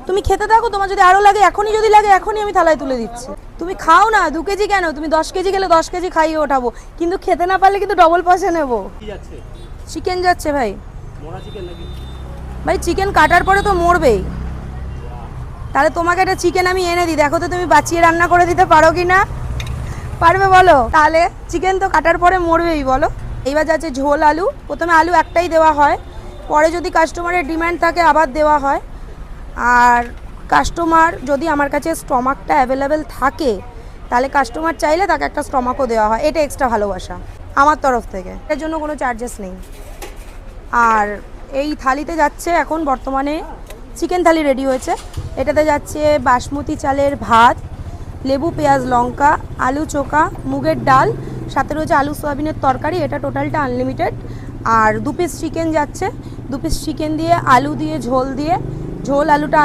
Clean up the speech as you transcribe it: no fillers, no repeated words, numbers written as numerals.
তুমি খেতে থাকো, তোমার যদি আরো লাগে এখনই, যদি লাগে এখনই আমি থালায় তুলে দিচ্ছি। তুমি খাও না, 2 কেজি কেন, তুমি 10 কেজি গেলে 10 কেজি খাইয়ে ওঠাবো, কিন্তু খেতে না পারলে কিন্তু ডবল পয়সা নেবো। চিকেন যাচ্ছে ভাই। ভাই চিকেন কাটার পরে তো মরবেই, তাহলে তোমাকে একটা চিকেন আমি এনে দিই, দেখো তো তুমি বাঁচিয়ে রান্না করে দিতে পারো কি না। পারবে বলো? তাহলে চিকেন তো কাটার পরে মরবেই, বলো। এইবার যাচ্ছে ঝোল আলু। প্রথমে আলু একটাই দেওয়া হয়, পরে যদি কাস্টমারের ডিমান্ড থাকে আবার দেওয়া হয়। আর কাস্টমার যদি আমার কাছে স্টমাকটা অ্যাভেলেবেল থাকে, তাহলে কাস্টমার চাইলে তাকে একটা স্টমাকও দেওয়া হয়। এটা এক্সট্রা ভালোবাসা আমার তরফ থেকে, এর জন্য কোনো চার্জেস নেই। আর এই থালিতে যাচ্ছে এখন বর্তমানে চিকেন থালি রেডি হয়েছে। এটাতে যাচ্ছে বাসমতি চালের ভাত, লেবু পেঁয়াজ লঙ্কা, আলু চোখা, মুগের ডাল, সাথে রয়েছে আলু সয়াবিনের তরকারি। এটা টোটালটা আনলিমিটেড। আর 2 পিস চিকেন যাচ্ছে, 2 পিস চিকেন দিয়ে আলু দিয়ে ঝোল আলুটা